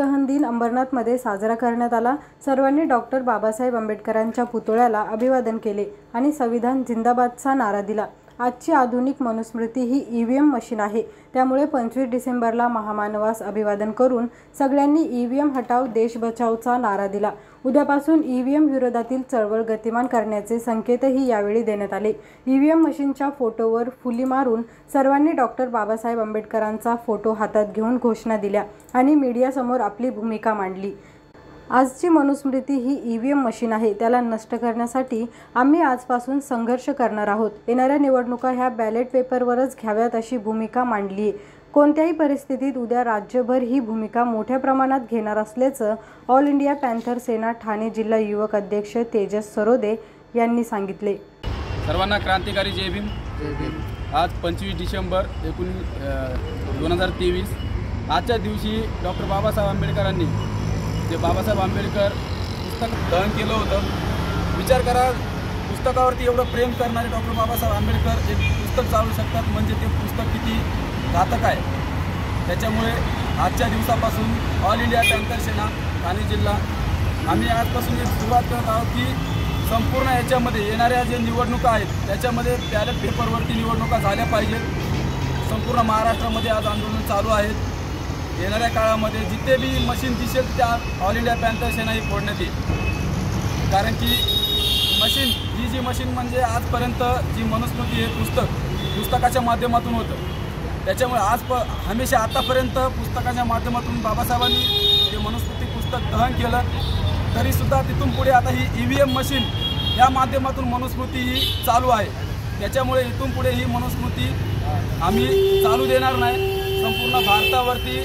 दहन दिन अंबरनाथमध्ये साजरा करण्यात आला। सर्वांनी डॉक्टर बाबासाहेब आंबेडकरांच्या पुतळ्याला अभिवादन केले आणि संविधान जिंदाबादचा नारा दिला। आजची आधुनिक मनुस्मृती ही ईव्हीएम मशीन आहे, त्यामुळे 25 डिसेंबरला महामानवास अभिवादन करून सगळ्यांनी ईव्हीएम हटाव देश बचावचा नारा दिला। उद्यापासून ईव्हीएम विरोधातील चळवळ गतिमान करण्याचे संकेतही यावेळी देण्यात आले। ईव्हीएम मशीनच्या फोटोवर फुली मारून सर्वांनी डॉक्टर बाबासाहेब आंबेडकरांचा फोटो हातात घेऊन घोषणा दिल्या आणि मीडियासमोर आपली भूमिका मांडली। आजची मनुस्मृती ही ईव्हीएम मशीन आहे, त्याला नष्ट करण्यासाठी आम्ही आजपासून संघर्ष करणार आहोत। येणाऱ्या निवडणुका ह्या बॅलेट पेपरवरच घ्याव्यात अशी भूमिका मांडली आहे। कोणत्याही परिस्थितीत उद्या राज्यभर ही भूमिका मोठ्या प्रमाणात घेणार असल्याचं ऑल इंडिया पॅन्थर सेना ठाणे जिल्हा युवक अध्यक्ष तेजस सरोदे यांनी सांगितले। सर्वांना क्रांतिकारी जय भीम। आज 25 डिसेंबर 2023 आजच्या दिवशी डॉक्टर बाबासाहेब आंबेडकरांनी जे बाबासाहेब आंबेडकर पुस्तक दहन केलं होतं। विचार करा, पुस्तकावरती एवढं प्रेम करणारे डॉक्टर बाबासाहेब आंबेडकर एक पुस्तक चालू शकतात म्हणजे ते पुस्तक किती घातक आहे। त्याच्यामुळे आजच्या दिवसापासून ऑल इंडिया पॅन्थर सेना ठाणे जिल्हा आम्ही आजपासून एक सुरुवात करत आहोत की संपूर्ण याच्यामध्ये येणाऱ्या जे निवडणुका आहेत त्याच्यामध्ये बॅलेट पेपरवरती निवडणुका झाल्या पाहिजेत। संपूर्ण महाराष्ट्रामध्ये आज आंदोलन चालू आहेत। येणाऱ्या काळामध्ये जिथे बी मशीन दिसेल त्या ऑल इंडिया पॅन्थर सेना ही फोडण्यात येईल। कारण की ही जी मशीन म्हणजे आजपर्यंत जी मनुस्मृती हे पुस्तकाच्या माध्यमातून होतं, त्याच्यामुळे हमेशा आतापर्यंत पुस्तकाच्या माध्यमातून बाबासाहेबांनी जे मनुस्मृती पुस्तक दहन केलं, तरीसुद्धा तिथून पुढे आता ही ईव्हीएम मशीन या माध्यमातून मनुस्मृती ही चालू आहे। त्याच्यामुळे इथून पुढे ही मनुस्मृती आम्ही चालू देणार नाही। संपूर्ण भारतावरती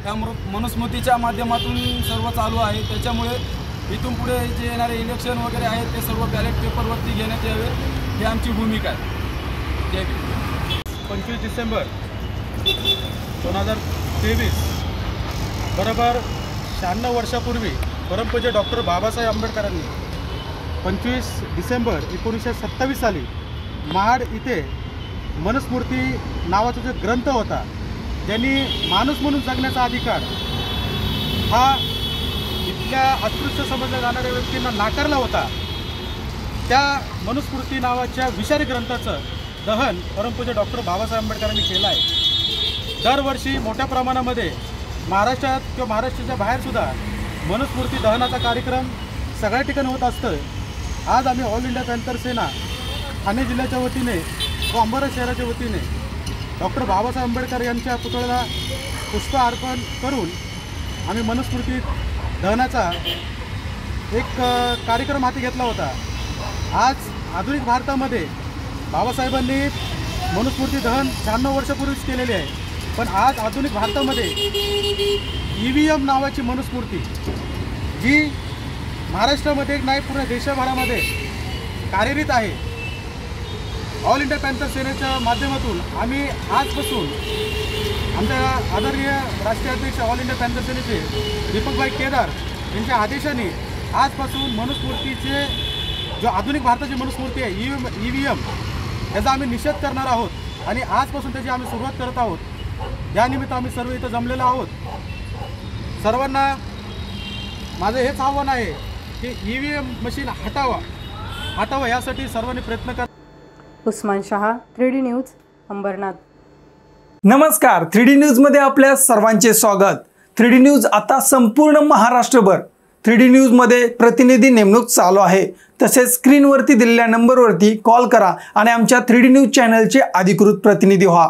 या मनुस्मृतीच्या माध्यमातून सर्व चालू आहे। त्याच्यामुळे इथून पुढे जे येणारे इलेक्शन वगैरे आहेत ते सर्व बॅलेट पेपरवरती घेण्यात यावे ही आमची भूमिका आहे। जय भीम। 25 डिसेंबर 2023 बरोबर 96 वर्षापूर्वी परमपूज्य डॉक्टर बाबासाहेब आंबेडकरांनी 25 डिसेंबर 1927 साली महाड इथे मनुस्मृती नावाचा जो ग्रंथ होता, ज्यांनी माणूस म्हणून जगण्याचा अधिकार हा इथल्या अस्पृश्य समजल्या जाणाऱ्या व्यक्तींना नाकारला होता, त्या मनुस्मृती नावाच्या विषारी ग्रंथाचं दहन परमपूज्य डॉक्टर बाबासाहेब आंबेडकरांनी केलं आहे। दरवर्षी मोठ्या प्रमाणामध्ये महाराष्ट्रात किंवा महाराष्ट्राच्या बाहेरसुद्धा मनुस्मृती दहनाचा कार्यक्रम सगळ्या ठिकाणी होत असतं। आज आम्ही ऑल इंडिया पॅन्थर सेना ठाणे जिल्ह्याच्या वतीने व अंबरनाथ शहराच्या वतीने डॉक्टर बाबासाहेब आंबेडकर यांच्या पुतळ्याला पुष्प अर्पण करून आम्ही मनुस्मृती दहनाचा एक कार्यक्रम हाती घेतला होता। आज आधुनिक भारतामध्ये बाबासाहेबांनी मनुस्मृती दहन 96 वर्षापूर्वीच केलेले आहे, पण आज आधुनिक भारतामध्ये ईव्हीएम नावाची मनुस्मृती जी महाराष्ट्रामध्ये नाही पूर्ण देशभरामध्ये कार्यरत आहे, ऑल इंडिया पॅन्थर सेनेच्या माध्यमातून आम्ही आजपासून आमच्या आदरणीय राष्ट्रीय अध्यक्ष ऑल इंडिया पॅन्थर सेनेचे दीपकभाई केदार यांच्या आदेशाने आजपासून मनुस्मृतीचे जो आधुनिक भारताची मनुस्मृती आहे ईव्हीएम याचा आम्ही निषेध करणार आहोत आणि आजपासून त्याची आम्ही सुरुवात करत आहोत। यानिमित्त आम्ही सर्व इथं जमलेलो आहोत। सर्वांना माझं हेच आव्हान आहे की ईव्हीएम मशीन हटावा यासाठी सर्वांनी प्रयत्न करा। Usman Shah, 3D news, Ambernath. नमस्कार, 3D न्यूज मध्ये आपल्या सर्वांचे स्वागत। 3D न्यूज आता संपूर्ण महाराष्ट्रभर 3D न्यूज मध्ये प्रतिनिधी नेमणूक चालू आहे। तसेच स्क्रीनवरती दिलेल्या नंबरवरती कॉल करा आणि आमच्या 3D न्यूज चॅनलचे अधिकृत प्रतिनिधी व्हा।